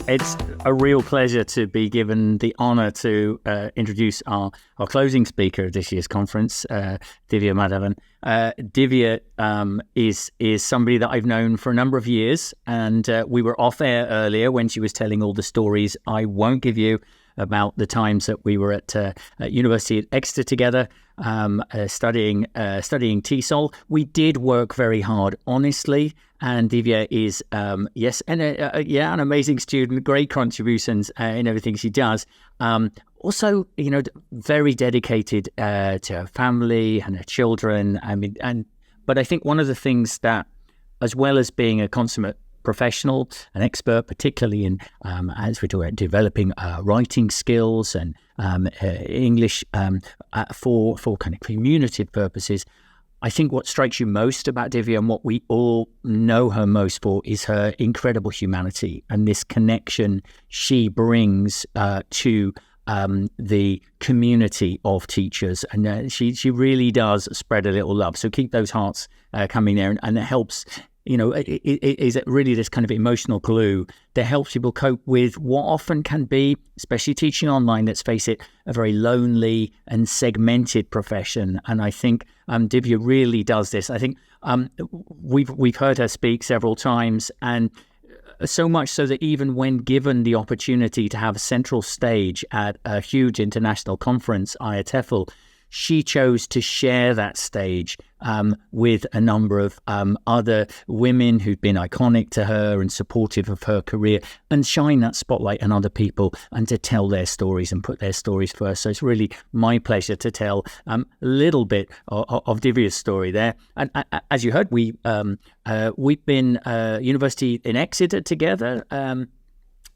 It's a real pleasure to be given the honour to introduce our closing speaker of this year's conference, Divya Madhavan. Divya is somebody that I've known for a number of years, and we were off air earlier when she was telling all the stories I won't give you about the times that we were at University at Exeter together, studying TESOL. We did work very hard, honestly, and Divya is an amazing student, great contributions in everything she does. Also, very dedicated to her family and her children. But I think one of the things that, as well as being a consummate professional, an expert, particularly in, as we talk about developing writing skills and English for kind of communicative purposes, I think what strikes you most about Divya and what we all know her most for is her incredible humanity and this connection she brings to the community of teachers. And she really does spread a little love. So keep those hearts coming there, and it helps. It is really this kind of emotional glue that helps people cope with what often can be, especially teaching online, let's face it, a very lonely and segmented profession. And I think Divya really does this. I think we've heard her speak several times, and so much so that even when given the opportunity to have a central stage at a huge international conference, IATEFL, she chose to share that stage with a number of other women who'd been iconic to her and supportive of her career, and shine that spotlight on other people and to tell their stories and put their stories first. So it's really my pleasure to tell a little bit of Divya's story there. And as you heard, we've been university in Exeter together.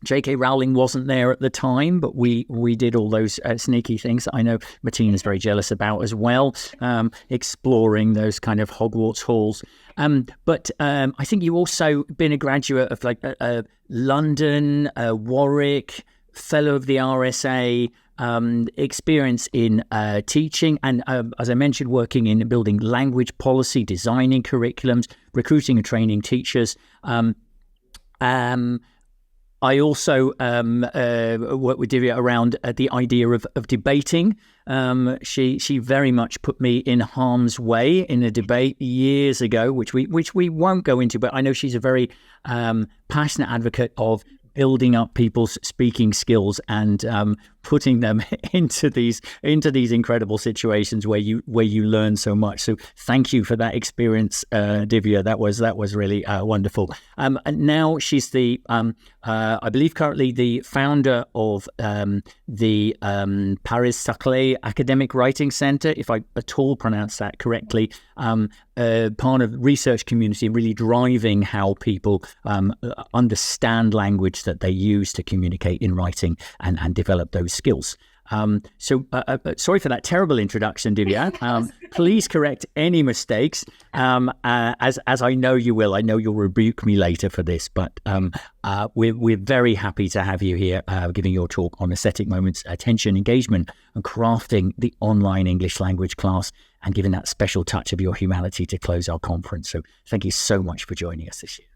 J.K. Rowling wasn't there at the time, but we did all those sneaky things that I know Martina's very jealous about as well, exploring those kind of Hogwarts halls. But I think you also been a graduate of London, Warwick, fellow of the RSA, experience in teaching, and as I mentioned, working in building language policy, designing curriculums, recruiting and training teachers. I also work with Divya around the idea of debating. She very much put me in harm's way in a debate years ago, which we won't go into, but I know she's a very passionate advocate of building up people's speaking skills and putting them into these incredible situations where you learn so much. So thank you for that experience, Divya. That was really wonderful. And now she's the I believe currently the founder of the Paris-Saclay Academic Writing Centre, if I at all pronounce that correctly. Part of research community, really driving how people understand language that they use to communicate in writing and develop those skills. Sorry for that terrible introduction, Divya. Please correct any mistakes, as I know you will. I know you'll rebuke me later for this, but we're very happy to have you here, giving your talk on aesthetic moments, attention, engagement, and crafting the online English language class, and giving that special touch of your humanity to close our conference. So thank you so much for joining us this year.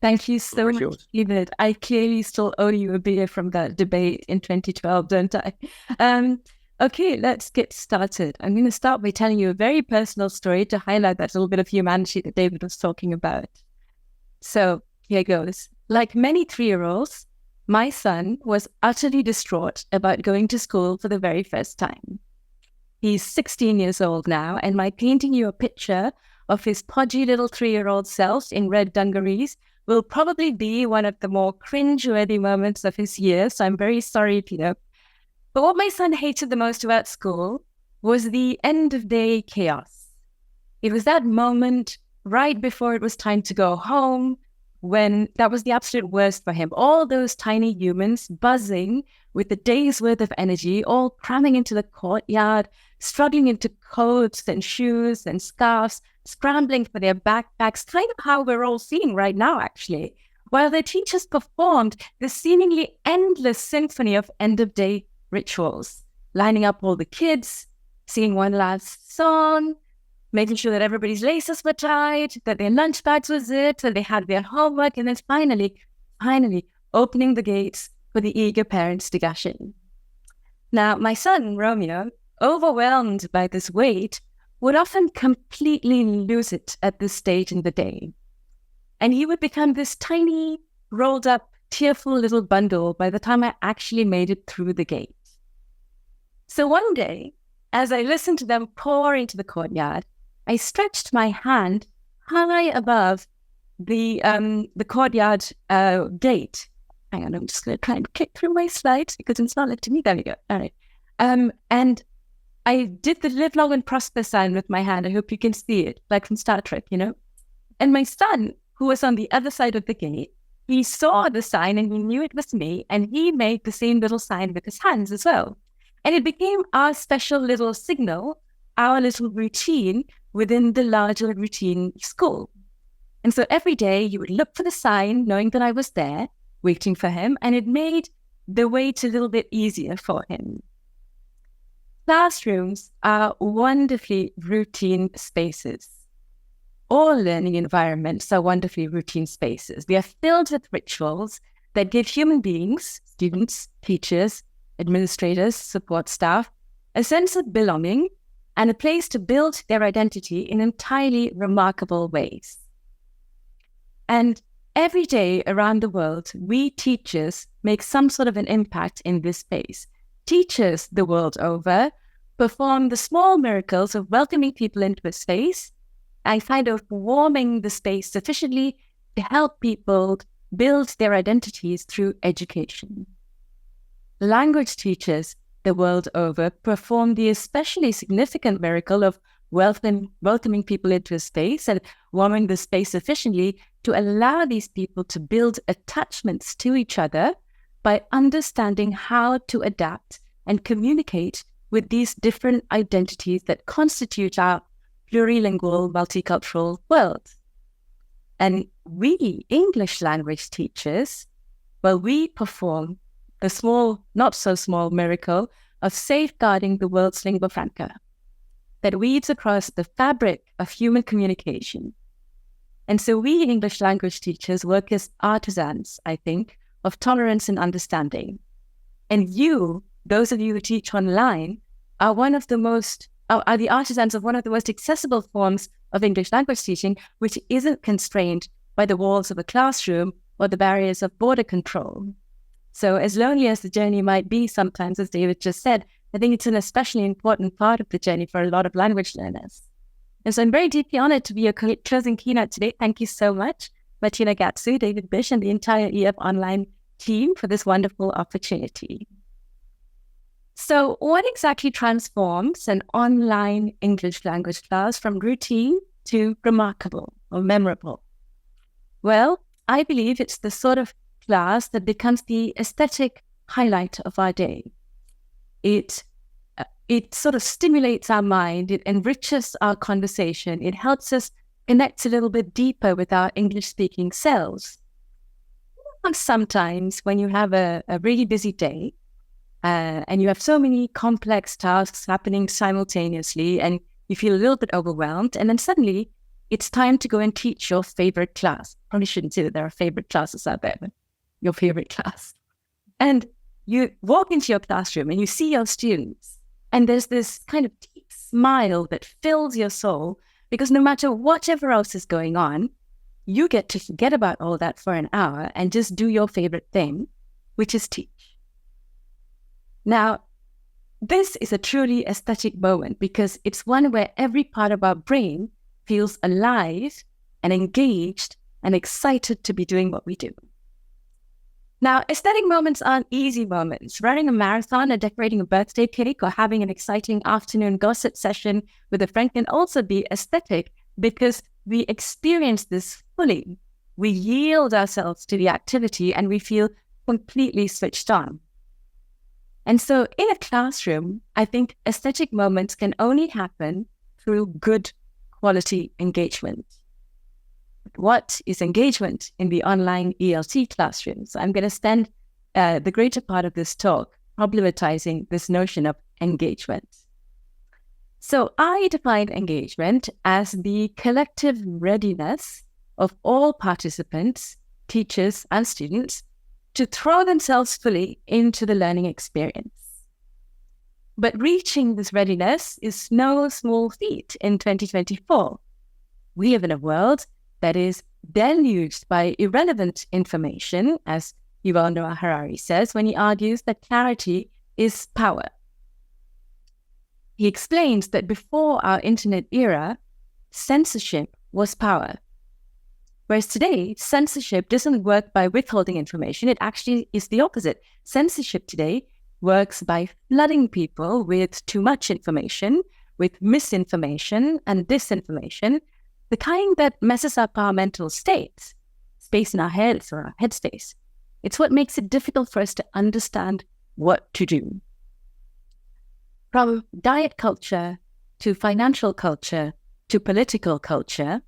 Thank you so much, David. I clearly still owe you a beer from that debate in 2012, don't I? Okay, let's get started. I'm going to start by telling you a very personal story to highlight that little bit of humanity that David was talking about. So here goes. Like many 3-year-olds, my son was utterly distraught about going to school for the very first time. He's 16 years old now, and my painting you a picture of his podgy little 3-year-old self in red dungarees will probably be one of the more cringe-worthy moments of his year, so I'm very sorry, Peter. But what my son hated the most about school was the end-of-day chaos. It was that moment right before it was time to go home, when that was the absolute worst for him. All those tiny humans buzzing with the day's worth of energy, all cramming into the courtyard, struggling into coats and shoes and scarves, scrambling for their backpacks, kind of how we're all seeing right now, actually, while their teachers performed this seemingly endless symphony of end-of-day rituals, lining up all the kids, singing one last song, making sure that everybody's laces were tied, that their lunch bags were zipped, that they had their homework, and then finally, opening the gates for the eager parents to gush in. Now, my son, Romeo, overwhelmed by this weight, would often completely lose it at this stage in the day. And he would become this tiny, rolled up, tearful little bundle by the time I actually made it through the gate. So one day, as I listened to them pour into the courtyard, I stretched my hand high above the courtyard gate. Hang on, I'm just going to try and click through my slides because it's not letting me. There we go. All right. And I did the live long and prosper sign with my hand. I hope you can see it, like from Star Trek, And my son, who was on the other side of the gate, he saw the sign and he knew it was me, and he made the same little sign with his hands as well. And it became our special little signal, our little routine within the larger routine school. And so every day you would look for the sign, knowing that I was there, waiting for him, and it made the wait a little bit easier for him. Classrooms are wonderfully routine spaces. All learning environments are wonderfully routine spaces. They are filled with rituals that give human beings, students, teachers, administrators, support staff, a sense of belonging and a place to build their identity in entirely remarkable ways. And every day around the world, we teachers make some sort of an impact in this space. Teachers the world over perform the small miracles of welcoming people into a space and kind of warming the space sufficiently to help people build their identities through education. Language teachers the world over perform the especially significant miracle of welcoming people into a space and warming the space sufficiently to allow these people to build attachments to each other by understanding how to adapt and communicate with these different identities that constitute our plurilingual, multicultural world. And we, English language teachers, we perform the small, not so small miracle of safeguarding the world's lingua franca that weaves across the fabric of human communication. And so we English language teachers work as artisans, I think, of tolerance and understanding. And you, those of you who teach online, are the artisans of one of the most accessible forms of English language teaching, which isn't constrained by the walls of a classroom or the barriers of border control. So as lonely as the journey might be sometimes, as David just said, I think it's an especially important part of the journey for a lot of language learners. And so I'm very deeply honored to be your closing keynote today. Thank you so much, Martina Gatsu, David Bish, and the entire EF Online team for this wonderful opportunity. So what exactly transforms an online English language class from routine to remarkable or memorable? Well, I believe it's the sort of class that becomes the aesthetic highlight of our day. It sort of stimulates our mind, it enriches our conversation, it helps us connect a little bit deeper with our English-speaking selves. And sometimes when you have a really busy day, and you have so many complex tasks happening simultaneously, and you feel a little bit overwhelmed, and then suddenly it's time to go and teach your favorite class. Probably shouldn't say that there are favorite classes out there, but your favorite class. And you walk into your classroom and you see your students, and there's this kind of deep smile that fills your soul, because no matter whatever else is going on, you get to forget about all that for an hour and just do your favorite thing, which is teach. Now, this is a truly aesthetic moment because it's one where every part of our brain feels alive and engaged and excited to be doing what we do. Now, aesthetic moments aren't easy moments. Running a marathon or decorating a birthday cake or having an exciting afternoon gossip session with a friend can also be aesthetic because we experience this fully. We yield ourselves to the activity and we feel completely switched on. And so in a classroom, I think aesthetic moments can only happen through good quality engagement. What is engagement in the online ELT classroom? So I'm going to spend the greater part of this talk problematizing this notion of engagement. So I define engagement as the collective readiness of all participants, teachers and students, to throw themselves fully into the learning experience. But reaching this readiness is no small feat in 2024. We live in a world that is deluged by irrelevant information, as Yuval Noah Harari says when he argues that clarity is power. He explains that before our internet era, censorship was power. Whereas today, censorship doesn't work by withholding information. It actually is the opposite. Censorship today works by flooding people with too much information, with misinformation and disinformation, the kind that messes up our mental state, space in our heads or our headspace. It's what makes it difficult for us to understand what to do. From diet culture to financial culture to political culture,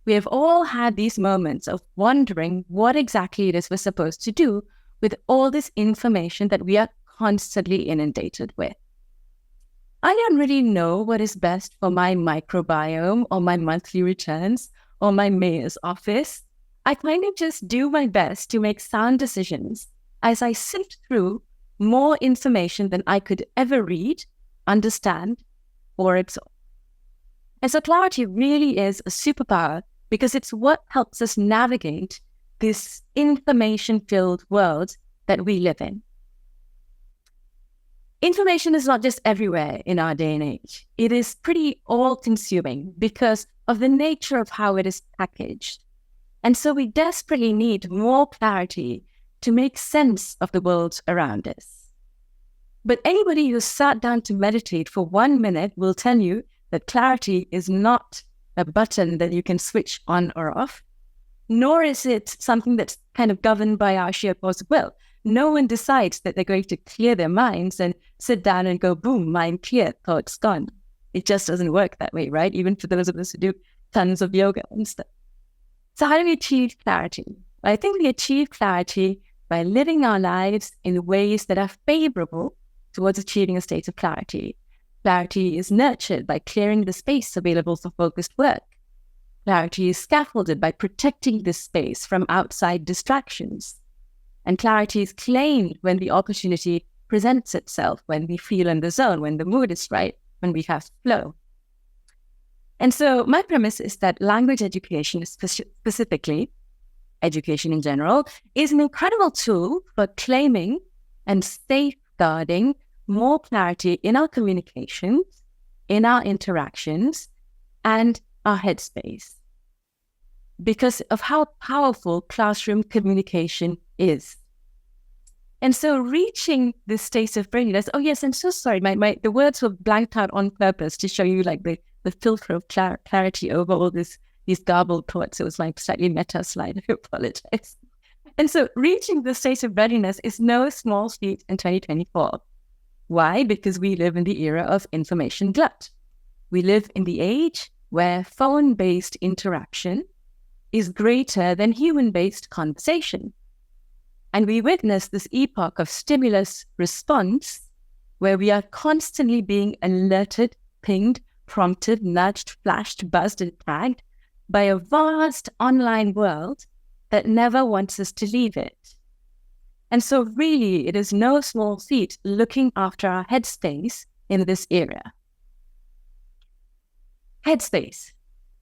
we have all had these moments of wondering what exactly it is we're supposed to do with all this information that we are constantly inundated with. I don't really know what is best for my microbiome or my monthly returns or my mayor's office. I kind of just do my best to make sound decisions as I sift through more information than I could ever read, understand, or absorb. And so clarity really is a superpower because it's what helps us navigate this information-filled world that we live in. Information is not just everywhere in our day and age. It is pretty all-consuming because of the nature of how it is packaged. And so we desperately need more clarity to make sense of the world around us. But anybody who sat down to meditate for 1 minute will tell you that clarity is not a button that you can switch on or off, nor is it something that's kind of governed by our sheer force of will. No one decides that they're going to clear their minds and sit down and go, boom, mind clear, thoughts gone. It just doesn't work that way, right? Even for those of us who do tons of yoga and stuff. So how do we achieve clarity? I think we achieve clarity by living our lives in ways that are favorable towards achieving a state of clarity. Clarity is nurtured by clearing the space available for focused work. Clarity is scaffolded by protecting this space from outside distractions. And clarity is claimed when the opportunity presents itself, when we feel in the zone, when the mood is right, when we have flow. And so my premise is that language education, specifically education in general, is an incredible tool for claiming and safeguarding more clarity in our communications, in our interactions, and our headspace, because of how powerful classroom communication is. And so reaching this state of readiness, oh yes, I'm so sorry, the words were blanked out on purpose to show you like the filter of clarity over all these garbled thoughts. It was like slightly meta slide, I apologize. And so reaching the state of readiness is no small feat in 2024. Why? Because we live in the era of information glut. We live in the age where phone-based interaction is greater than human-based conversation. And we witness this epoch of stimulus response where we are constantly being alerted, pinged, prompted, nudged, flashed, buzzed, and tagged by a vast online world that never wants us to leave it. And so really, it is no small feat looking after our headspace in this era. Headspace,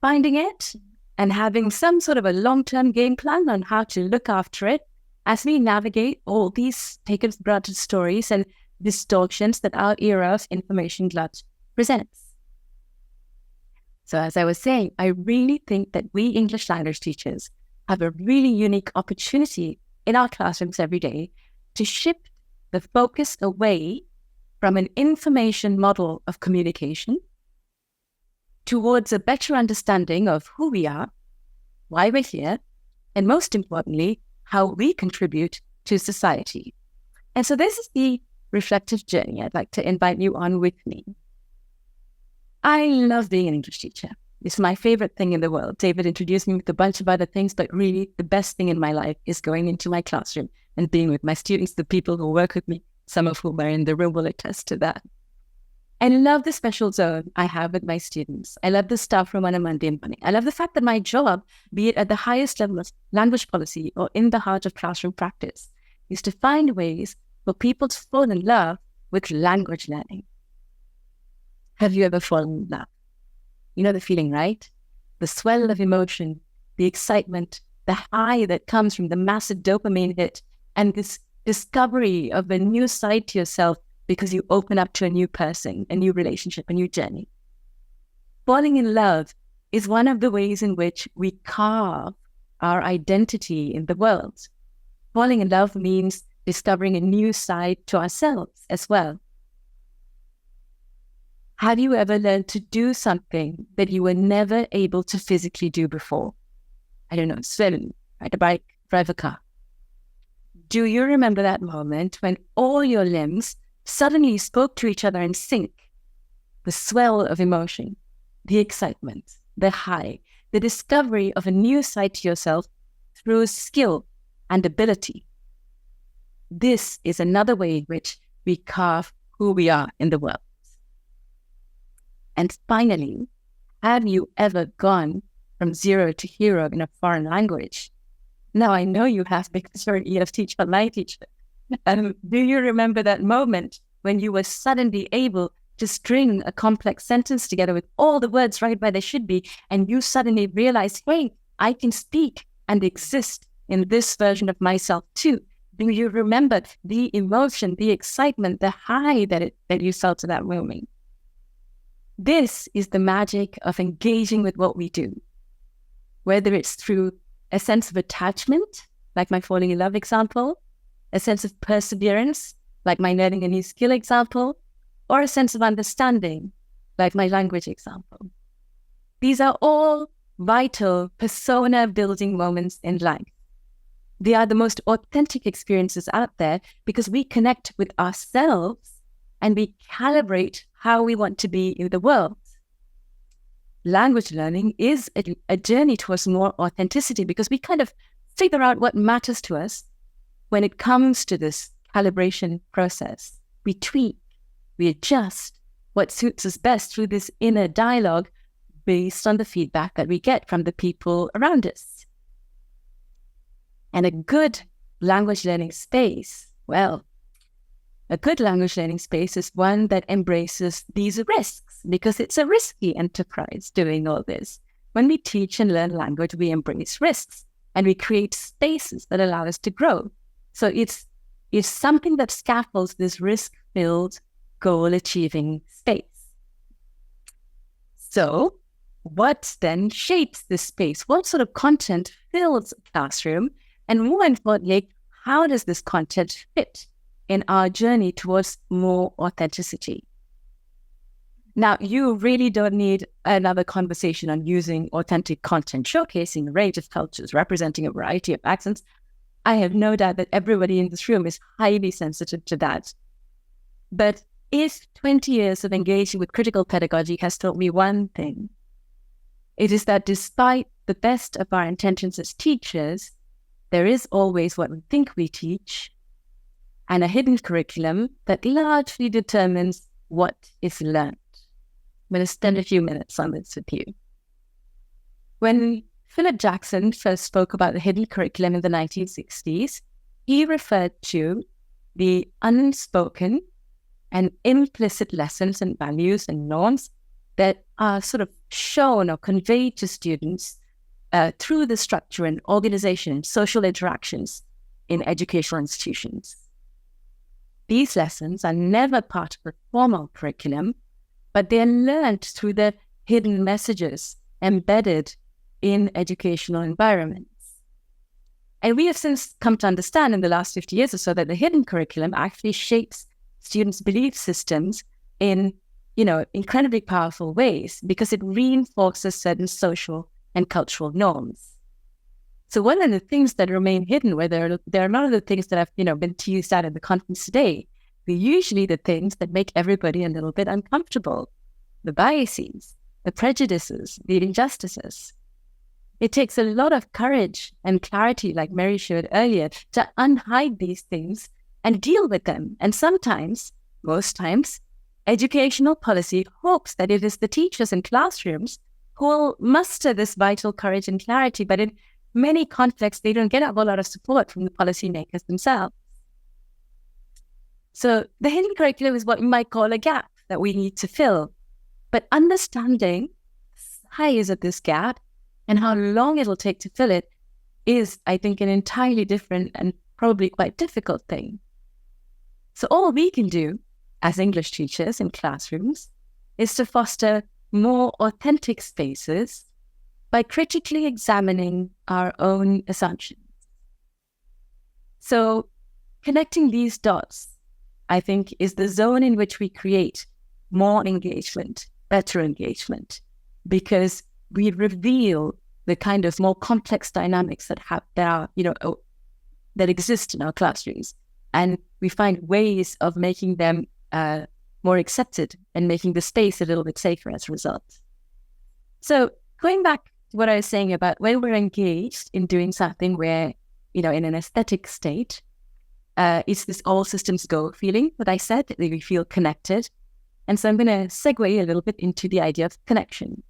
finding it and having some sort of a long-term game plan on how to look after it as we navigate all these taken for granted stories and distortions that our era of information glut presents. So as I was saying, I really think that we English language teachers have a really unique opportunity in our classrooms every day to shift the focus away from an information model of communication towards a better understanding of who we are, why we're here, and most importantly, how we contribute to society. And so this is the reflective journey I'd like to invite you on with me. I love being an English teacher. It's my favorite thing in the world. David introduced me with a bunch of other things, but really the best thing in my life is going into my classroom and being with my students, the people who work with me, some of whom are in the room will attest to that. I love the special zone I have with my students. I love the staff room on a Monday morning. I love the fact that my job, be it at the highest level of language policy or in the heart of classroom practice, is to find ways for people to fall in love with language learning. Have you ever fallen in love? You know the feeling, right? The swell of emotion, the excitement, the high that comes from the massive dopamine hit, and this discovery of a new side to yourself because you open up to a new person, a new relationship, a new journey. Falling in love is one of the ways in which we carve our identity in the world. Falling in love means discovering a new side to ourselves as well. Have you ever learned to do something that you were never able to physically do before? I don't know, swim, ride a bike, drive a car. Do you remember that moment when all your limbs suddenly spoke to each other in sync? The swell of emotion, the excitement, the high, the discovery of a new side to yourself through skill and ability. This is another way in which we carve who we are in the world. And finally, have you ever gone from zero to hero in a foreign language? Now, I know you have because you're an EF teacher, my teacher. Do you remember that moment when you were suddenly able to string a complex sentence together with all the words right where they should be, and you suddenly realized, hey, I can speak and exist in this version of myself too? Do you remember the emotion, the excitement, the high that you felt at that moment? This is the magic of engaging with what we do, whether it's through a sense of attachment, like my falling in love example, a sense of perseverance, like my learning a new skill example, or a sense of understanding, like my language example. These are all vital persona-building moments in life. They are the most authentic experiences out there because we connect with ourselves and we calibrate how we want to be in the world. Language learning is a journey towards more authenticity because we kind of figure out what matters to us when it comes to this calibration process. We tweak, we adjust what suits us best through this inner dialogue based on the feedback that we get from the people around us. And a good language learning space, a good language learning space is one that embraces these risks because it's a risky enterprise doing all this. When we teach and learn language, we embrace risks and we create spaces that allow us to grow. So it's something that scaffolds this risk-filled, goal-achieving space. So what then shapes this space? What sort of content fills a classroom? And more importantly, how does this content fit in our journey towards more authenticity? Now, you really don't need another conversation on using authentic content, showcasing a range of cultures, representing a variety of accents. I have no doubt that everybody in this room is highly sensitive to that. But if 20 years of engaging with critical pedagogy has taught me one thing, it is that despite the best of our intentions as teachers, there is always what we think we teach and a hidden curriculum that largely determines what is learned. I'm going to spend a few minutes on this with you. When Philip Jackson first spoke about the hidden curriculum in the 1960s, he referred to the unspoken and implicit lessons and values and norms that are sort of shown or conveyed to students through the structure and organization and social interactions in educational institutions. These lessons are never part of a formal curriculum, but they are learned through the hidden messages embedded in educational environments. And we have since come to understand in the last 50 years or so that the hidden curriculum actually shapes students' belief systems in, incredibly powerful ways because it reinforces certain social and cultural norms. So one of the things that remain hidden, where there are a lot of the things that have, been teased out in the conference today, they're usually the things that make everybody a little bit uncomfortable. The biases, the prejudices, the injustices. It takes a lot of courage and clarity, like Mary showed earlier, to unhide these things and deal with them. And sometimes, most times, educational policy hopes that it is the teachers in classrooms who will muster this vital courage and clarity, but in many contexts, they don't get a whole lot of support from the policymakers themselves. So the hidden curriculum is what you might call a gap that we need to fill. But understanding the size of this gap and how long it'll take to fill it is, I think, an entirely different and probably quite difficult thing. So all we can do as English teachers in classrooms is to foster more authentic spaces by critically examining our own assumptions. So connecting these dots, I think, is the zone in which we create more engagement, better engagement, because we reveal the kind of more complex dynamics that exist in our classrooms, and we find ways of making them more accepted and making the space a little bit safer as a result. So going back to what I was saying about when we're engaged in doing something where, in an aesthetic state, it's this all systems go feeling that I said, that we feel connected. And so I'm going to segue a little bit into the idea of connection.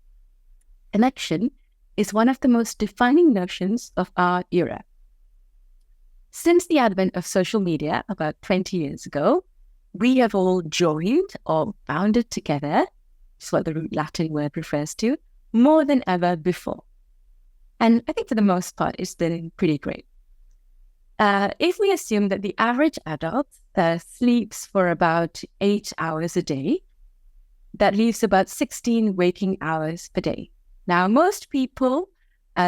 Connection is one of the most defining notions of our era. Since the advent of social media about 20 years ago, we have all joined or bounded together, that's what the Latin word refers to, more than ever before. And I think for the most part, it's been pretty great. If we assume that the average adult sleeps for about 8 hours a day, that leaves about 16 waking hours per day. Now, most people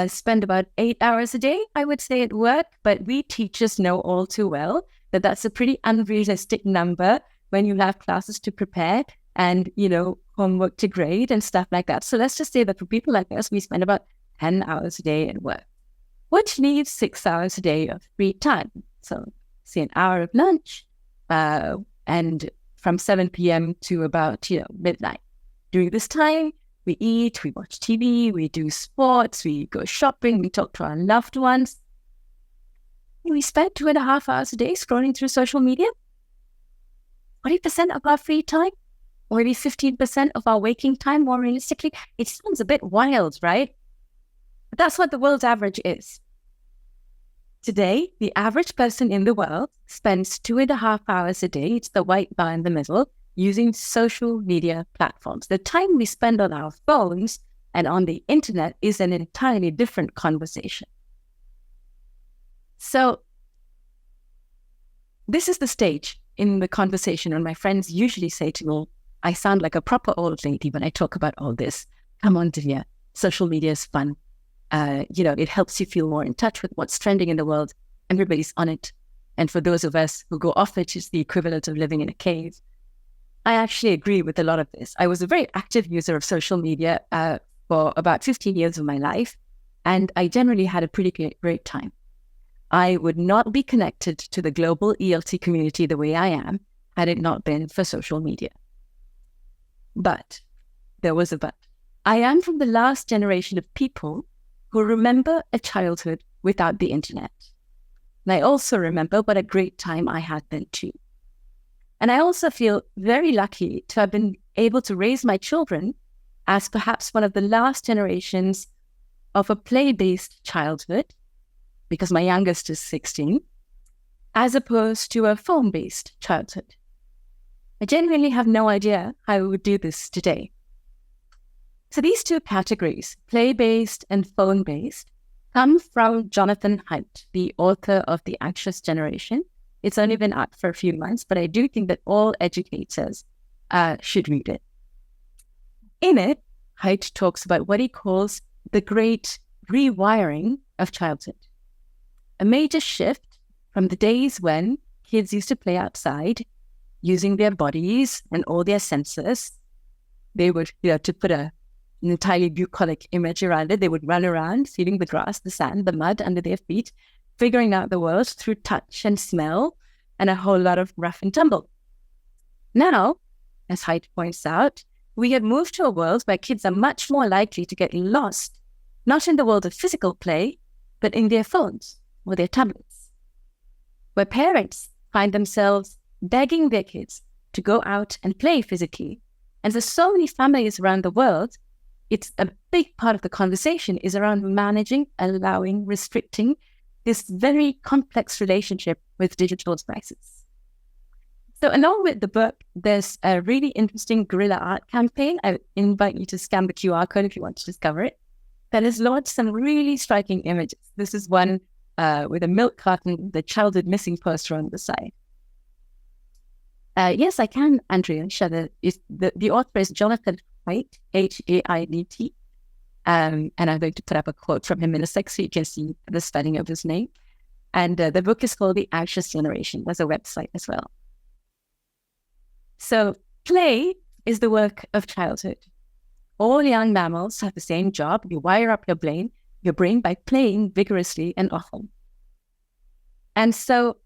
spend about 8 hours a day, I would say, at work, but we teachers know all too well that that's a pretty unrealistic number when you have classes to prepare and, homework to grade and stuff like that. So let's just say that for people like us, we spend about 10 hours a day at work, which leaves 6 hours a day of free time. So say an hour of lunch and from 7 p.m. to about, midnight. During this time, we eat, we watch TV, we do sports, we go shopping, we talk to our loved ones. We spend 2.5 hours a day scrolling through social media. 20% of our free time, or maybe 15% of our waking time, more realistically. It sounds a bit wild, right? But that's what the world's average is. Today, the average person in the world spends 2.5 hours a day, it's the white bar in the middle, using social media platforms. The time we spend on our phones and on the internet is an entirely different conversation. So this is the stage in the conversation when my friends usually say to me, I sound like a proper old lady when I talk about all this. Come on, Divya, social media is fun. It helps you feel more in touch with what's trending in the world. Everybody's on it. And for those of us who go off it, it's the equivalent of living in a cave. I actually agree with a lot of this. I was a very active user of social media for about 15 years of my life, and I generally had a pretty great time. I would not be connected to the global ELT community the way I am had it not been for social media. But there was a but. I am from the last generation of people who remember a childhood without the internet. And I also remember what a great time I had then too. And I also feel very lucky to have been able to raise my children as perhaps one of the last generations of a play-based childhood, because my youngest is 16, as opposed to a phone-based childhood. I genuinely have no idea how I would do this today. So these two categories, play-based and phone-based, come from Jonathan Haidt, the author of The Anxious Generation. It's only been out for a few months, but I do think that all educators should read it. In it, Haidt talks about what he calls the great rewiring of childhood. A major shift from the days when kids used to play outside using their bodies and all their senses. They would, to put an entirely bucolic image around it, they would run around feeling the grass, the sand, the mud under their feet, figuring out the world through touch and smell and a whole lot of rough and tumble. Now, as Haidt points out, we have moved to a world where kids are much more likely to get lost, not in the world of physical play, but in their phones or their tablets, where parents find themselves begging their kids to go out and play physically. And for so many families around the world, it's a big part of the conversation is around managing, allowing, restricting this very complex relationship with digital devices. So along with the book, there's a really interesting guerrilla art campaign. I invite you to scan the QR code if you want to discover it. That has launched some really striking images. This is one with a milk carton, the childhood missing poster on the side. Yes, I can, Andrea, share the author is Jonathan Haidt, Haidt. And I'm going to put up a quote from him in a sec so you can see the spelling of his name. And the book is called The Anxious Generation. There's a website as well. So play is the work of childhood. All young mammals have the same job. You wire up your brain by playing vigorously and often. And so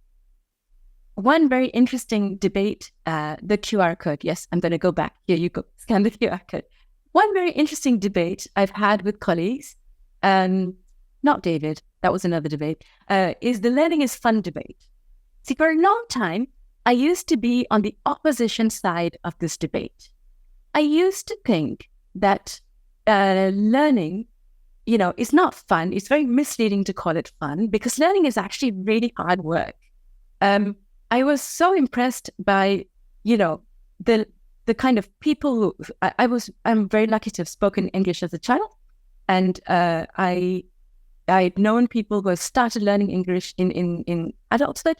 one very interesting debate, the QR code. Yes, I'm going to go back. Here you go. Scan the QR code. One very interesting debate I've had with colleagues, not David, that was another debate, is the learning is fun debate. See, for a long time, I used to be on the opposition side of this debate. I used to think that learning, is not fun. It's very misleading to call it fun because learning is actually really hard work. I was so impressed by, the kind of people who I'm very lucky to have spoken English as a child. And I'd known people who have started learning English in adulthood.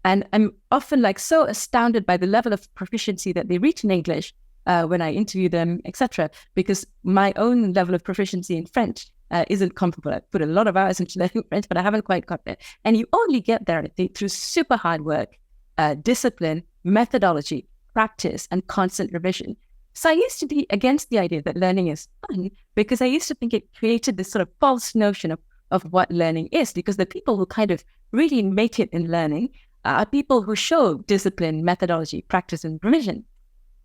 And I'm often so astounded by the level of proficiency that they reach in English when I interview them, etc. Because my own level of proficiency in French isn't comparable. I put a lot of hours into learning French, but I haven't quite got there. And you only get there, I think, through super hard work, discipline, methodology, practice, and constant revision. So I used to be against the idea that learning is fun because I used to think it created this sort of false notion of what learning is, because the people who kind of really make it in learning are people who show discipline, methodology, practice, and revision.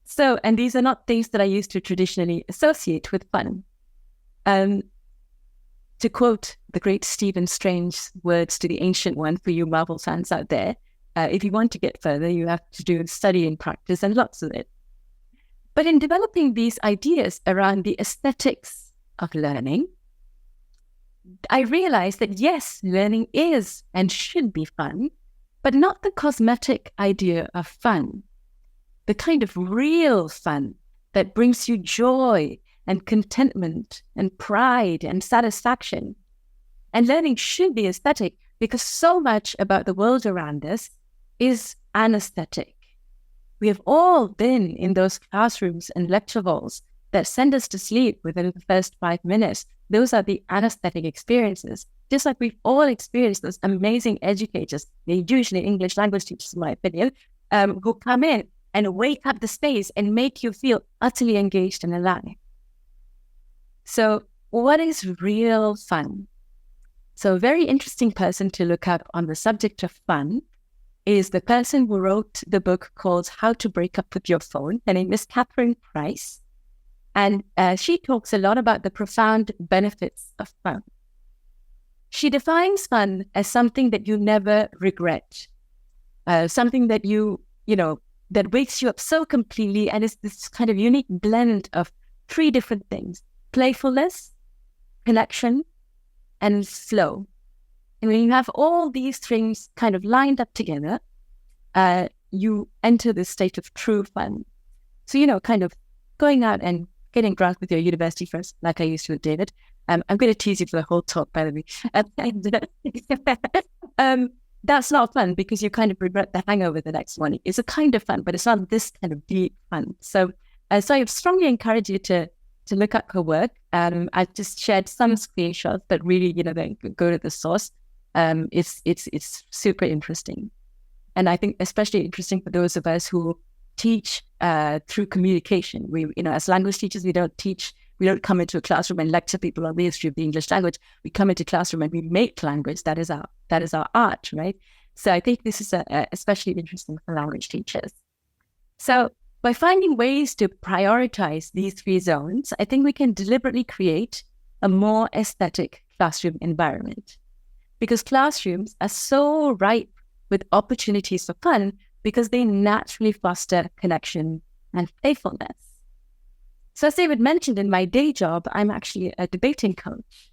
So, and these are not things that I used to traditionally associate with fun. To quote the great Stephen Strange's words to the Ancient One for you Marvel fans out there, if you want to get further, you have to do study and practice and lots of it. But in developing these ideas around the aesthetics of learning, I realized that yes, learning is and should be fun, but not the cosmetic idea of fun, the kind of real fun that brings you joy and contentment and pride and satisfaction. And learning should be aesthetic because so much about the world around us is anesthetic. We have all been in those classrooms and lecture halls that send us to sleep within the first 5 minutes. Those are the anesthetic experiences. Just like we've all experienced those amazing educators, they're usually English language teachers, in my opinion, who come in and wake up the space and make you feel utterly engaged and alive. So what is real fun? So a very interesting person to look up on the subject of fun is the person who wrote the book called How to Break Up With Your Phone. Her name is Catherine Price. And she talks a lot about the profound benefits of fun. She defines fun as something that you never regret, something that that wakes you up so completely, and is this kind of unique blend of 3 different things: playfulness, connection, and flow. And when you have all these things kind of lined up together, you enter this state of true fun. So, kind of going out and getting drunk with your university friends, like I used to with David. I'm going to tease you for the whole talk, by the way. That's not fun because you kind of regret the hangover the next morning. It's a kind of fun, but it's not this kind of deep fun. So I strongly encourage you to look up her work. I've just shared some screenshots, but really, then go to the source. It's super interesting. And I think especially interesting for those of us who teach through communication. We, as language teachers, we don't come into a classroom and lecture people on the history of the English language. We come into classroom and we make language. That is our art, right? So I think this is especially interesting for language teachers. So by finding ways to prioritize these 3 zones, I think we can deliberately create a more aesthetic classroom environment, because classrooms are so ripe with opportunities for fun because they naturally foster connection and playfulness. So as David mentioned, in my day job, I'm actually a debating coach.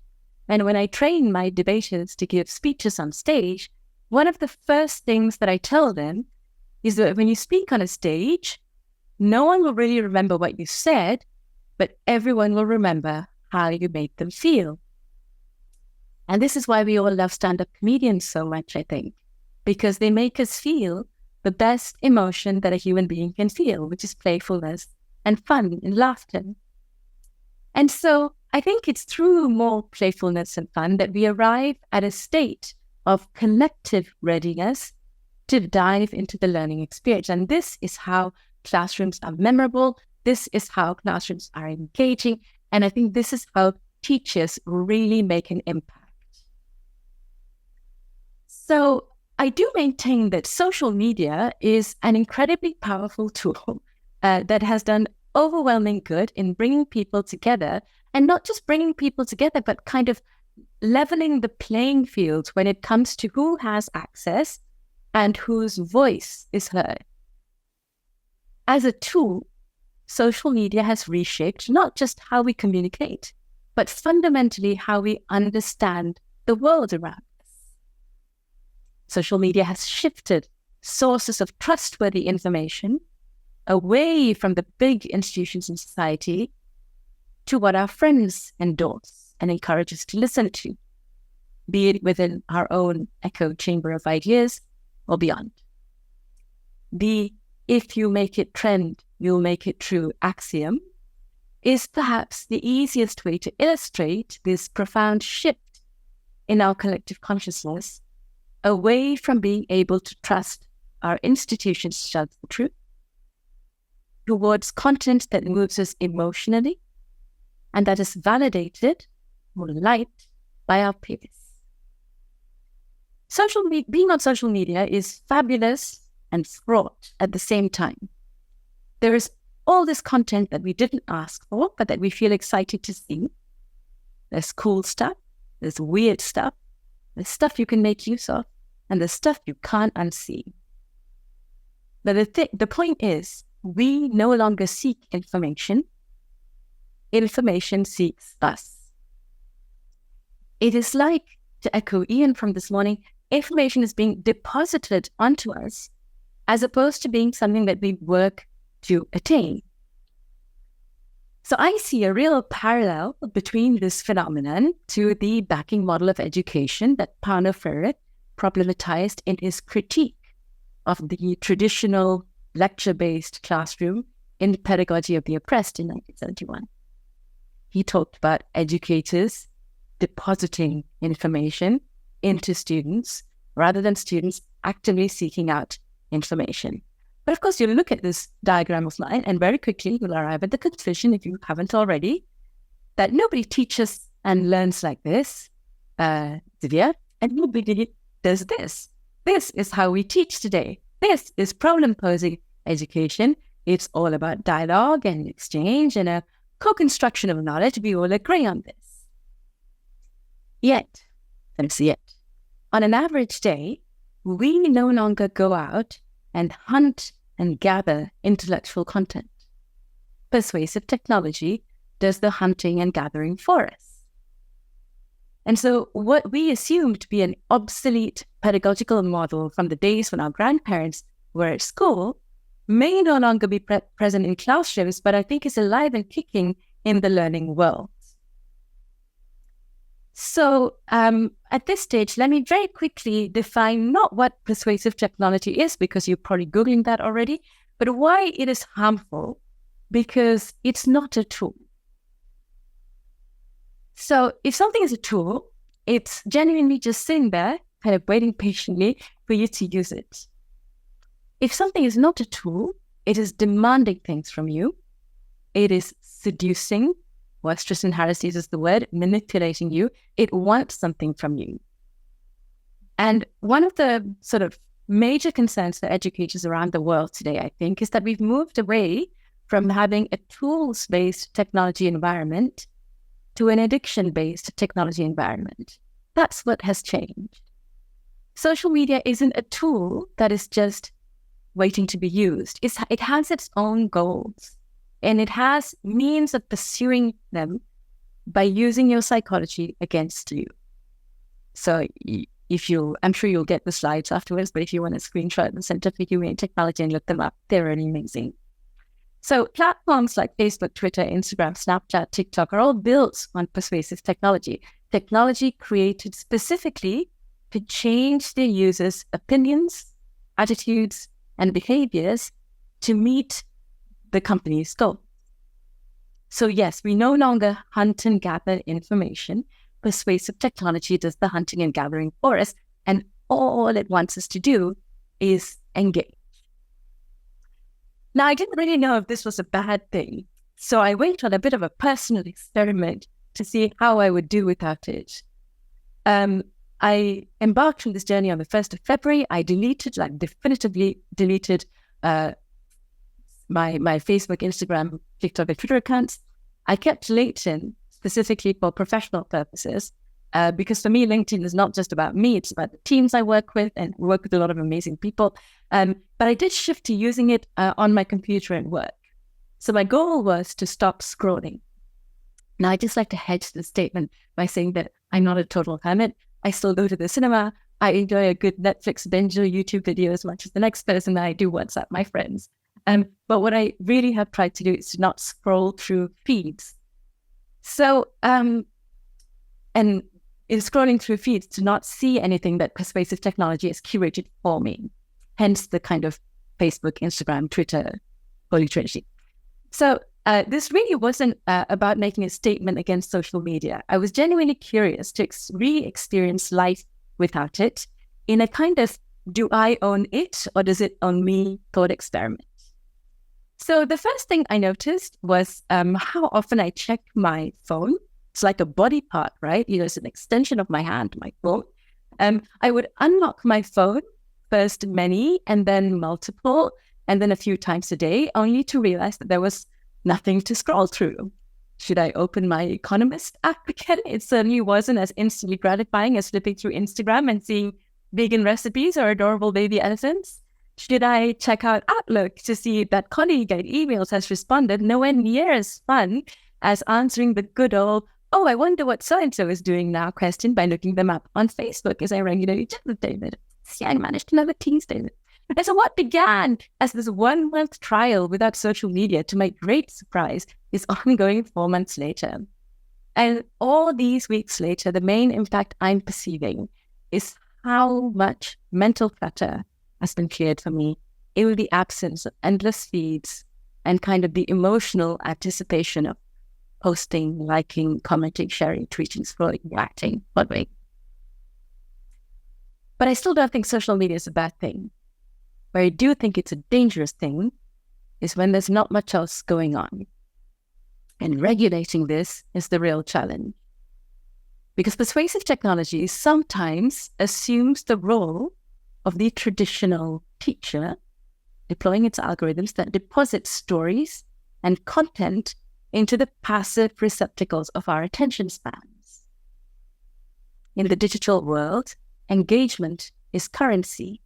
And when I train my debaters to give speeches on stage, one of the first things that I tell them is that when you speak on a stage, no one will really remember what you said, but everyone will remember how you made them feel. And this is why we all love stand-up comedians so much, I think, because they make us feel the best emotion that a human being can feel, which is playfulness and fun and laughter. And so I think it's through more playfulness and fun that we arrive at a state of collective readiness to dive into the learning experience. And this is how classrooms are memorable. This is how classrooms are engaging. And I think this is how teachers really make an impact. So I do maintain that social media is an incredibly powerful tool that has done overwhelming good in bringing people together, and not just bringing people together, but kind of leveling the playing field when it comes to who has access and whose voice is heard. As a tool, social media has reshaped not just how we communicate, but fundamentally how we understand the world around us. Social media has shifted sources of trustworthy information away from the big institutions in society to what our friends endorse and encourage us to listen to, be it within our own echo chamber of ideas or beyond. The "if you make it trend, you'll make it true" axiom is perhaps the easiest way to illustrate this profound shift in our collective consciousness away from being able to trust our institutions to tell the truth, towards content that moves us emotionally and that is validated or liked by our peers. Being on social media is fabulous and fraught at the same time. There is all this content that we didn't ask for, but that we feel excited to see. There's cool stuff, there's weird stuff, there's stuff you can make use of, and there's stuff you can't unsee. But the point is, we no longer seek information. Information seeks us. It is like, to echo Ian from this morning, information is being deposited onto us as opposed to being something that we work to attain. So I see a real parallel between this phenomenon to the backing model of education that Paulo Freire problematized in his critique of the traditional lecture-based classroom in the Pedagogy of the Oppressed in 1971. He talked about educators depositing information into students rather than students actively seeking out information. But of course, you look at this diagram of mine and very quickly you'll arrive at the conclusion, if you haven't already, that nobody teaches and learns like this, Divya, and nobody does this. This is how we teach today. This is problem-posing education. It's all about dialogue and exchange and a co-construction of knowledge. We all agree on this. Yet, on an average day, we no longer go out and hunt and gather intellectual content. Persuasive technology does the hunting and gathering for us. And so what we assumed to be an obsolete pedagogical model from the days when our grandparents were at school may no longer be present in classrooms, but I think is alive and kicking in the learning world. So at this stage, let me very quickly define not what persuasive technology is, because you're probably Googling that already, but why it is harmful, because it's not a tool. So if something is a tool, it's genuinely just sitting there, kind of waiting patiently for you to use it. If something is not a tool, it is demanding things from you. It is seducing. Tristan Harris uses the word manipulating you. It wants something from you. And one of the sort of major concerns for educators around the world today, I think, is that we've moved away from having a tools-based technology environment to an addiction-based technology environment. That's what has changed. Social media isn't a tool that is just waiting to be used. It has its own goals. And it has means of pursuing them by using your psychology against you. So I'm sure you'll get the slides afterwards, but if you want to screenshot the Center for Humane Technology and look them up, they're really amazing. So platforms like Facebook, Twitter, Instagram, Snapchat, TikTok are all built on persuasive technology created specifically to change their users' opinions, attitudes, and behaviors to meet the company's goal. So yes, we no longer hunt and gather information. Persuasive technology does the hunting and gathering for us, and all it wants us to do is engage. Now, I didn't really know if this was a bad thing, so I went on a bit of a personal experiment to see how I would do without it. I embarked on this journey on the 1st of February. I definitively deleted my Facebook, Instagram, TikTok, and Twitter accounts. I kept LinkedIn specifically for professional purposes, because for me, LinkedIn is not just about me, it's about the teams I work with, and work with a lot of amazing people. But I did shift to using it on my computer at work. So my goal was to stop scrolling. Now, I just like to hedge the statement by saying that I'm not a total hermit. I still go to the cinema. I enjoy a good Netflix binge or YouTube video as much as the next person. I do WhatsApp my friends. But what I really have tried to do is to not scroll through feeds. So, and in scrolling through feeds, to not see anything that persuasive technology has curated for me. Hence the kind of Facebook, Instagram, Twitter, Holy Trinity. So this really wasn't about making a statement against social media. I was genuinely curious to re-experience life without it in a kind of, do I own it or does it own me thought experiment. So the first thing I noticed was how often I check my phone. It's like a body part, right? It's an extension of my hand, my phone. I would unlock my phone, first many, and then multiple, and then a few times a day, only to realize that there was nothing to scroll through. Should I open my Economist app again? It certainly wasn't as instantly gratifying as flipping through Instagram and seeing vegan recipes or adorable baby elephants. Should I check out Outlook to see if that colleague at emails has responded? Nowhere near as fun as answering the good old, oh, I wonder what so-and-so is doing now question by looking them up on Facebook, as I regularly check with David. See, I managed to never tease David. And so what began as this 1 month trial without social media, to my great surprise, is ongoing 4 months later. And all these weeks later, the main impact I'm perceiving is how much mental clutter has been cleared for me in the absence of endless feeds and kind of the emotional anticipation of posting, liking, commenting, sharing, tweeting, scrolling, reacting, following. But I still don't think social media is a bad thing. Where I do think it's a dangerous thing is when there's not much else going on. And regulating this is the real challenge. Because persuasive technology sometimes assumes the role of the traditional teacher, deploying its algorithms that deposit stories and content into the passive receptacles of our attention spans. In the digital world, engagement is currency.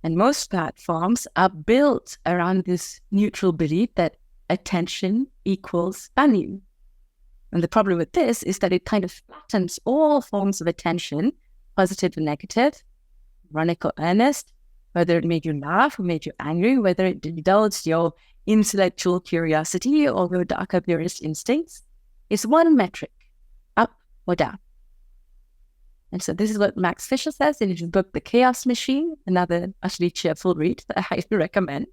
And most platforms are built around this neutral belief that attention equals value. And the problem with this is that it kind of flattens all forms of attention, positive and negative, ironic or earnest, whether it made you laugh or made you angry, whether it indulged your intellectual curiosity or your darker purist instincts. It's one metric, up or down. And so this is what Max Fisher says in his book, The Chaos Machine, another utterly cheerful read that I highly recommend.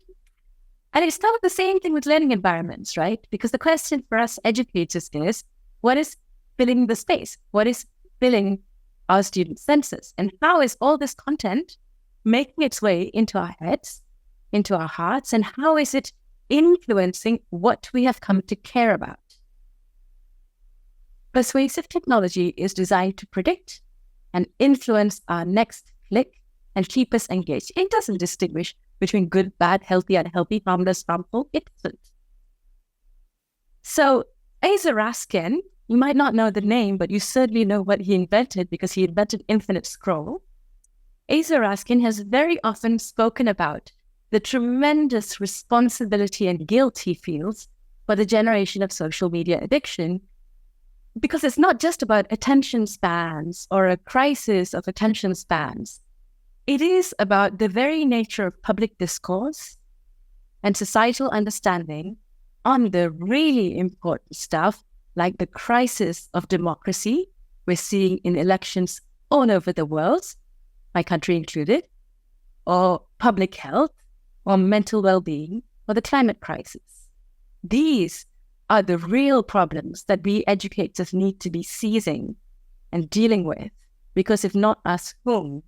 And it's kind of the same thing with learning environments, right? Because the question for us educators is, what is filling the space? What is filling our students' senses? And how is all this content making its way into our heads, into our hearts? And how is it influencing what we have come to care about? Persuasive technology is designed to predict and influence our next click and keep us engaged. It doesn't distinguish between good, bad, healthy, unhealthy, harmless, harmful. It doesn't. So Asa Raskin, you might not know the name, but you certainly know what he invented because he invented infinite scroll. Asa Raskin has very often spoken about the tremendous responsibility and guilt he feels for the generation of social media addiction, because it's not just about attention spans or a crisis of attention spans. It is about the very nature of public discourse and societal understanding on the really important stuff, like the crisis of democracy we're seeing in elections all over the world, my country included, or public health, or mental well-being, or the climate crisis. These are the real problems that we educators need to be seizing and dealing with, because if not us, whom?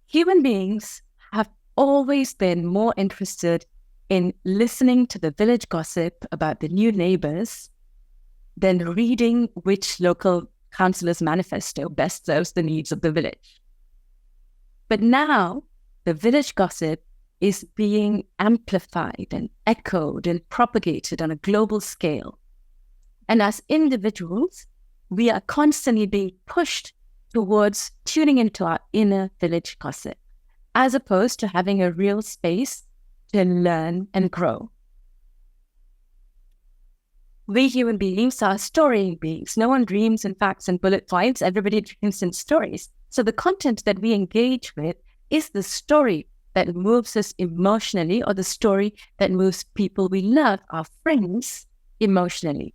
Human beings have always been more interested in listening to the village gossip about the new neighbors than reading which local councillor's manifesto best serves the needs of the village. But now the village gossip is being amplified and echoed and propagated on a global scale. And as individuals, we are constantly being pushed towards tuning into our inner village gossip, as opposed to having a real space to learn and grow. We human beings are storying beings. No one dreams in facts and bullet points. Everybody dreams in stories. So the content that we engage with is the story that moves us emotionally, or the story that moves people we love, our friends, emotionally.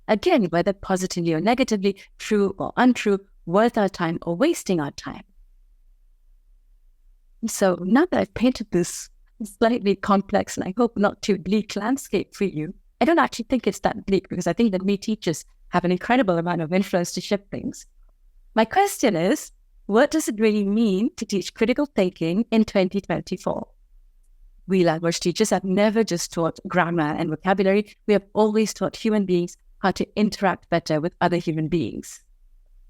Again, whether positively or negatively, true or untrue, worth our time or wasting our time. So now that I've painted this slightly complex and I hope not too bleak landscape for you, I don't actually think it's that bleak, because I think that we teachers have an incredible amount of influence to shift things. My question is, what does it really mean to teach critical thinking in 2024? We language teachers have never just taught grammar and vocabulary. We have always taught human beings how to interact better with other human beings.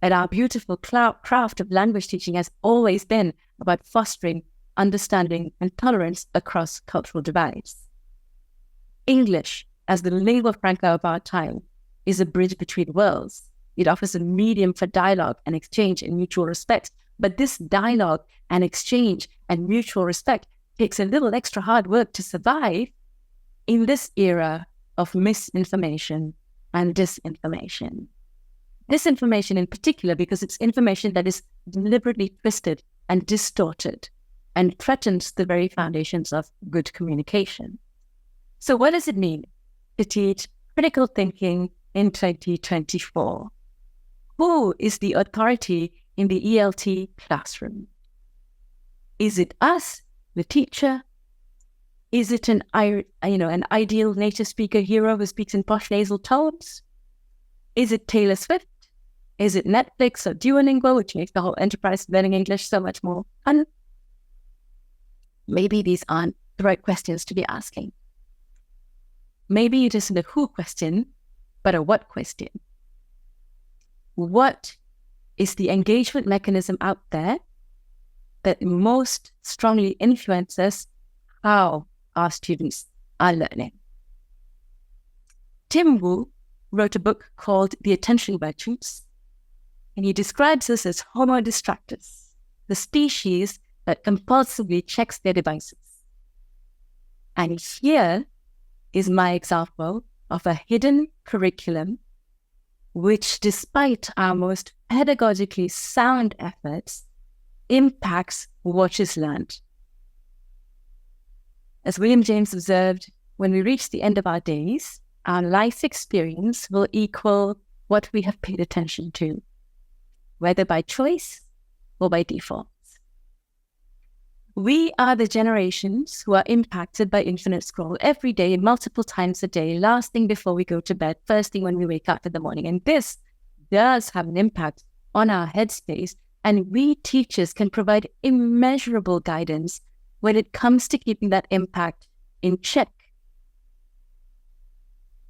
And our beautiful craft of language teaching has always been about fostering understanding and tolerance across cultural divides. English, as the lingua franca of our time, is a bridge between worlds. It offers a medium for dialogue and exchange and mutual respect. But this dialogue and exchange and mutual respect takes a little extra hard work to survive in this era of misinformation and disinformation. Disinformation in particular, because it's information that is deliberately twisted and distorted and threatens the very foundations of good communication. So what does it mean to teach critical thinking in 2024? Who is the authority in the ELT classroom? Is it us, the teacher? Is it an ideal native speaker hero who speaks in posh nasal tones? Is it Taylor Swift? Is it Netflix or Duolingo, which makes the whole enterprise learning English so much more fun? Maybe these aren't the right questions to be asking. Maybe it isn't a who question, but a what question. What is the engagement mechanism out there that most strongly influences how our students are learning? Tim Wu wrote a book called The Attention Virtues, and he describes us as Homo distractus, the species that compulsively checks their devices. And here is my example of a hidden curriculum which, despite our most pedagogically sound efforts, impacts what is learned. As William James observed, when we reach the end of our days, our life experience will equal what we have paid attention to, whether by choice or by default. We are the generations who are impacted by infinite scroll every day, multiple times a day, last thing before we go to bed, first thing when we wake up in the morning. And this does have an impact on our headspace. And we teachers can provide immeasurable guidance when it comes to keeping that impact in check.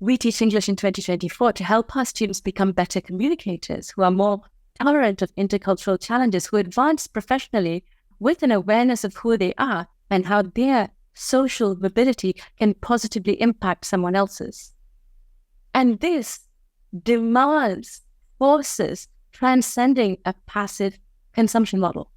We teach English in 2024 to help our students become better communicators, who are more tolerant of intercultural challenges, who advance professionally with an awareness of who they are and how their social mobility can positively impact someone else's. And this demands forces transcending a passive consumption model.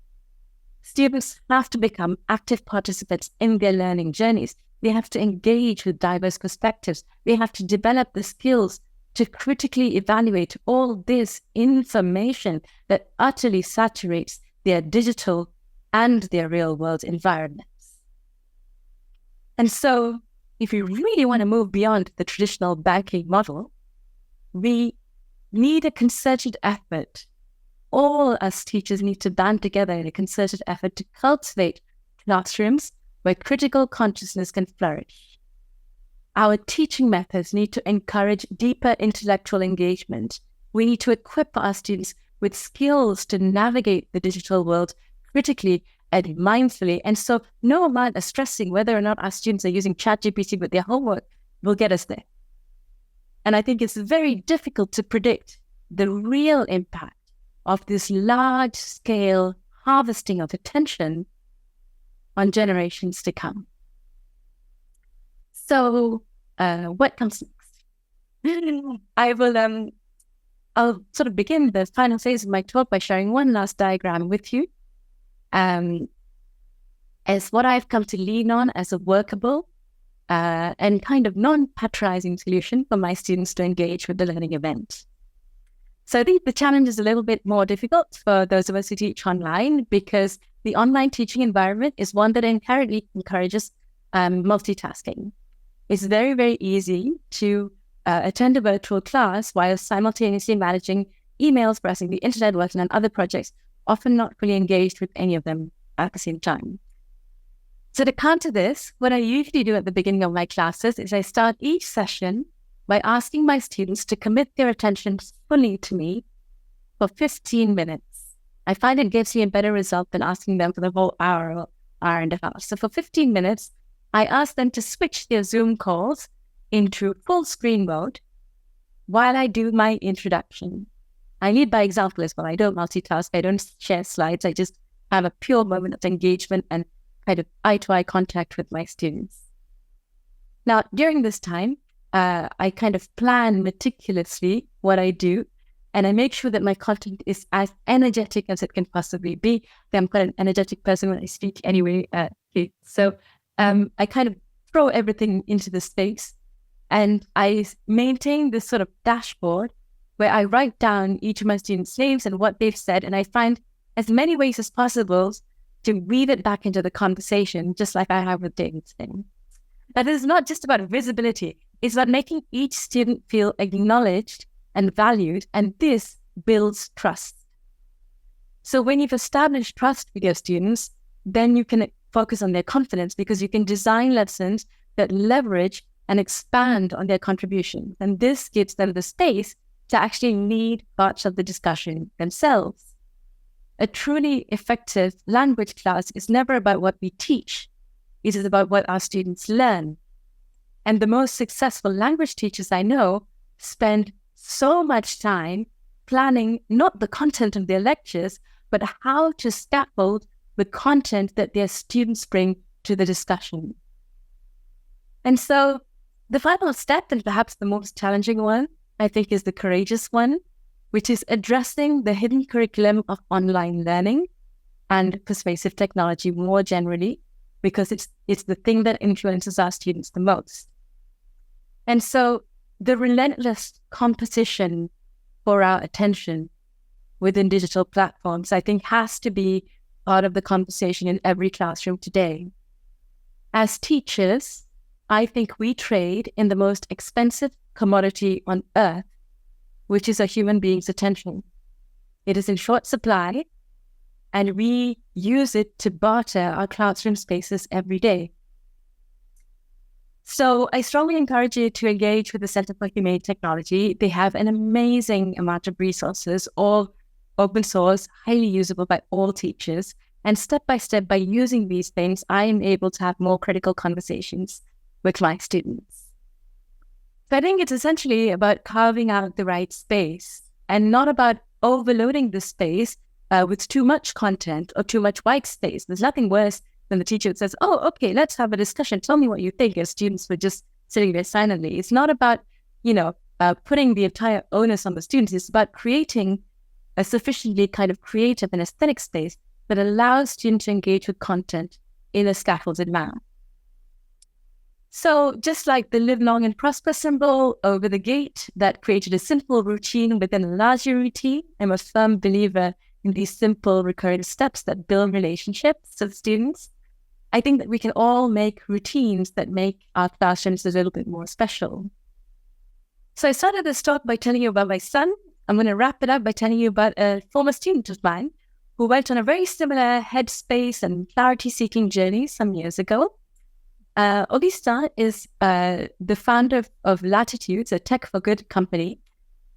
Students have to become active participants in their learning journeys. They have to engage with diverse perspectives. They have to develop the skills to critically evaluate all this information that utterly saturates their digital and their real world environments. And so if we really want to move beyond the traditional banking model, we need a concerted effort. All us teachers need to band together in a concerted effort to cultivate classrooms where critical consciousness can flourish. Our teaching methods need to encourage deeper intellectual engagement. We need to equip our students with skills to navigate the digital world critically and mindfully. And so no amount of stressing whether or not our students are using ChatGPT with their homework will get us there. And I think it's very difficult to predict the real impact of this large-scale harvesting of attention on generations to come. So what comes next? I'll sort of begin the final phase of my talk by sharing one last diagram with you as what I've come to lean on as a workable and kind of non-patronizing solution for my students to engage with the learning event. So I think the challenge is a little bit more difficult for those of us who teach online because the online teaching environment is one that inherently encourages multitasking. It's very, very easy to attend a virtual class while simultaneously managing emails, browsing the internet, working on other projects, often not fully engaged with any of them at the same time. So to counter this, what I usually do at the beginning of my classes is I start each session by asking my students to commit their attention fully to me for 15 minutes. I find it gives me a better result than asking them for the whole hour or hour and a half. So for 15 minutes, I ask them to switch their Zoom calls into full screen mode while I do my introduction. I lead by example as well. I don't multitask. I don't share slides. I just have a pure moment of engagement and kind of eye-to-eye contact with my students. Now, during this time, I kind of plan meticulously what I do, and I make sure that my content is as energetic as it can possibly be. I'm quite an energetic person when I speak anyway. So I kind of throw everything into the space, and I maintain this sort of dashboard where I write down each of my students' names and what they've said, and I find as many ways as possible to weave it back into the conversation, just like I have with David's thing. That is not just about visibility. It's about making each student feel acknowledged and valued, and this builds trust. So when you've established trust with your students, then you can focus on their confidence because you can design lessons that leverage and expand on their contribution. And this gives them the space to actually lead parts of the discussion themselves. A truly effective language class is never about what we teach. It is about what our students learn. And the most successful language teachers I know spend so much time planning not the content of their lectures, but how to scaffold the content that their students bring to the discussion. And so the final step, and perhaps the most challenging one, I think is the courageous one, which is addressing the hidden curriculum of online learning and persuasive technology more generally, because it's the thing that influences our students the most. And so the relentless competition for our attention within digital platforms, I think, has to be part of the conversation in every classroom today. As teachers, I think we trade in the most expensive commodity on earth, which is a human being's attention. It is in short supply, and we use it to barter our classroom spaces every day. So I strongly encourage you to engage with the Center for Humane Technology. They have an amazing amount of resources, all open source, highly usable by all teachers. And step by step, by using these things, I am able to have more critical conversations with my students. So I think it's essentially about carving out the right space and not about overloading the space with too much content or too much white space. There's nothing worse than the teacher that says, oh, okay, let's have a discussion. Tell me what you think, as students were just sitting there silently. It's not about, putting the entire onus on the students. It's about creating a sufficiently kind of creative and aesthetic space that allows students to engage with content in a scaffolded manner. So just like the live long and prosper symbol over the gate that created a simple routine within a larger routine, I'm a firm believer in these simple recurring steps that build relationships with students. I think that we can all make routines that make our classrooms a little bit more special. So I started this talk by telling you about my son. I'm going to wrap it up by telling you about a former student of mine who went on a very similar headspace and clarity-seeking journey some years ago. Augustin is the founder of Latitudes, a tech for good company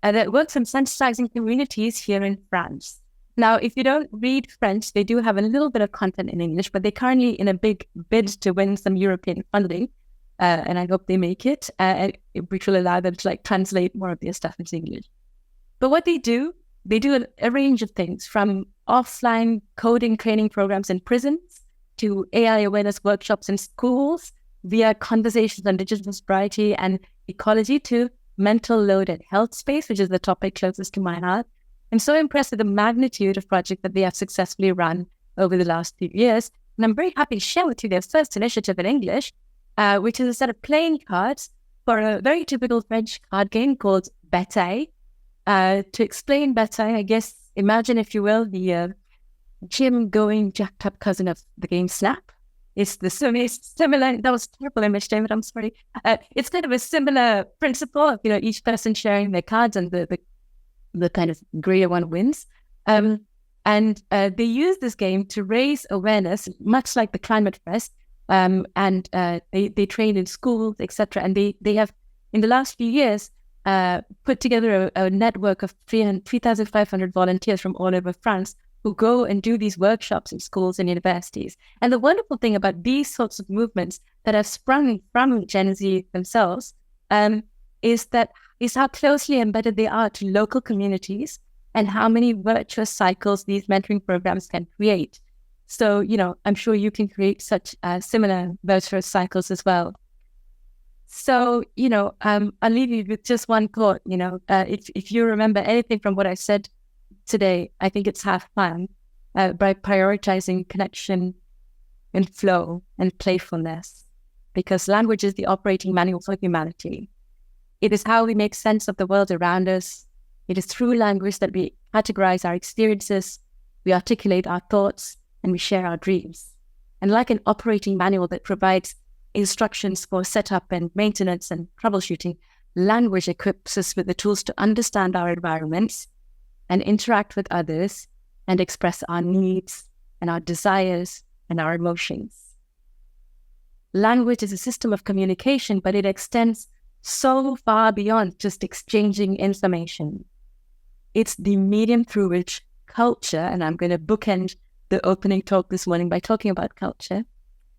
that works on sensitizing communities here in France. Now, if you don't read French, they do have a little bit of content in English, but they're currently in a big bid to win some European funding, and I hope they make it, which will allow them to translate more of their stuff into English. But what they do a range of things, from offline coding training programs in prisons to AI awareness workshops in schools, via conversations on digital sobriety and ecology, to mental load and health space, which is the topic closest to my heart. I'm so impressed with the magnitude of project that they have successfully run over the last few years. And I'm very happy to share with you their first initiative in English, which is a set of playing cards for a very typical French card game called Bataille. To explain Bataille, I guess, imagine, if you will, the gym-going, jacked-up cousin of the game Snap. It's the similar, that was a terrible image, David, I'm sorry. It's kind of a similar principle of, each person sharing their cards, and the kind of greater one wins. And they use this game to raise awareness, much like the Climate Fest. And they train in schools, etc. And they have, in the last few years, put together a network of 3,500 volunteers from all over France who go and do these workshops in schools and universities. And the wonderful thing about these sorts of movements that have sprung from Gen Z themselves is how closely embedded they are to local communities, and how many virtuous cycles these mentoring programs can create. So, I'm sure you can create such similar virtuous cycles as well. So, I'll leave you with just one thought. If you remember anything from what I said today, I think it's half fun by prioritizing connection and flow and playfulness, because language is the operating manual for humanity. It is how we make sense of the world around us. It is through language that we categorize our experiences, we articulate our thoughts, and we share our dreams. And like an operating manual that provides instructions for setup and maintenance and troubleshooting, language equips us with the tools to understand our environments and interact with others and express our needs and our desires and our emotions. Language is a system of communication, but it extends so far beyond just exchanging information. It's the medium through which culture, and I'm going to bookend the opening talk this morning by talking about culture,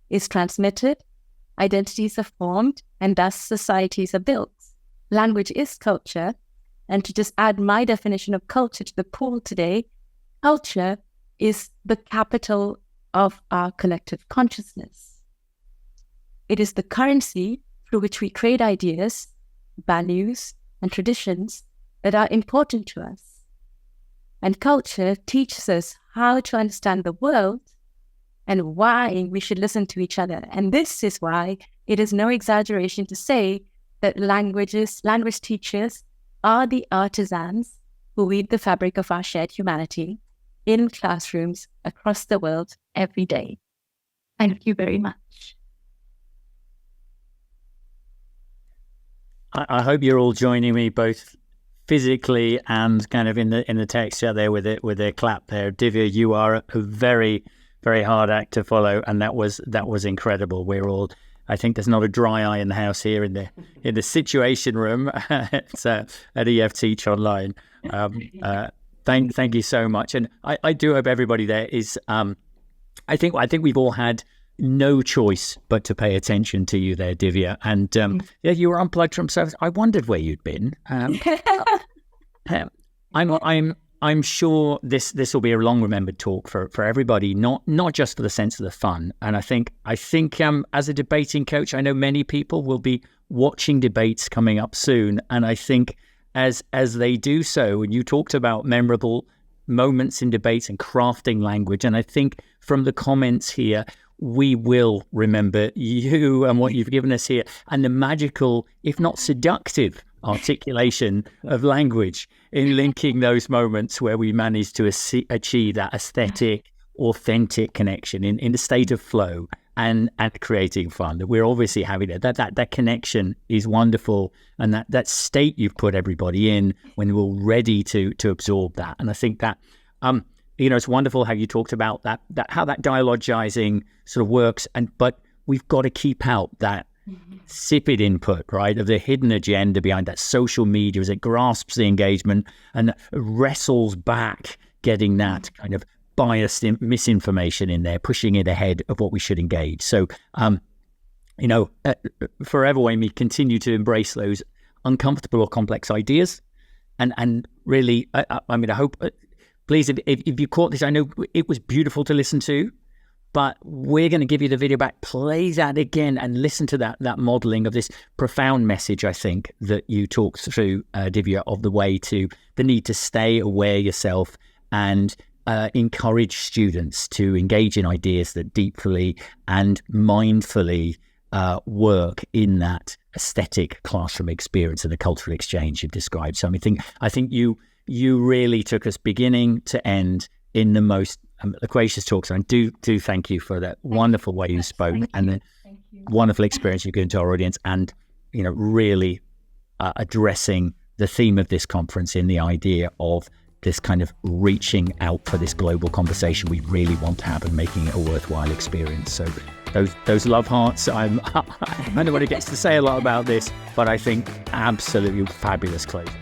is transmitted, identities are formed, and thus societies are built. Language is culture, and to just add my definition of culture to the pool today, culture is the capital of our collective consciousness. It is the currency through which we trade ideas, values, and traditions that are important to us. And culture teaches us how to understand the world and why we should listen to each other. And this is why it is no exaggeration to say that language teachers are the artisans who weave the fabric of our shared humanity in classrooms across the world every day. Thank you very much. I hope you're all joining me both physically and kind of in the text out there with a clap there. Divya, you are a very, very hard act to follow, and that was incredible. We're all, I think there's not a dry eye in the house here in the situation room at EF Teach Online. Thank you so much, and I do hope everybody there is. I think we've all had no choice but to pay attention to you there, Divya. And yeah, you were unplugged from service. I wondered where you'd been. I'm sure this will be a long remembered talk for everybody, not just for the sense of the fun. And I think as a debating coach, I know many people will be watching debates coming up soon, and I think as they do so, and you talked about memorable moments in debates and crafting language, and I think from the comments here, we will remember you and what you've given us here, and the magical, if not seductive, articulation of language in linking those moments where we manage to achieve that aesthetic, authentic connection in a state of flow and creating fun that we're obviously having. That connection is wonderful, and that state you've put everybody in when we're ready to absorb that. And I think that it's wonderful how you talked about that how that dialogizing sort of works, but we've got to keep out that insipid input, right, of the hidden agenda behind that social media as it grasps the engagement and wrestles back, getting that kind of biased misinformation in there, pushing it ahead of what we should engage. So, forever, Amy, continue to embrace those uncomfortable or complex ideas, and really, I hope. Please, if you caught this, I know it was beautiful to listen to, but we're going to give you the video back. Play that again and listen to that modeling of this profound message, I think, that you talked through, Divya, of the need to stay aware yourself and encourage students to engage in ideas that deeply and mindfully work in that aesthetic classroom experience and the cultural exchange you've described. So I think you really took us beginning to end in the most loquacious talks. And I do thank you for that wonderful way you spoke and the wonderful experience you've given to our audience, and really addressing the theme of this conference in the idea of this kind of reaching out for this global conversation we really want to have and making it a worthwhile experience. So those love hearts, I'm nobody gets to say a lot about this, but I think absolutely fabulous closing.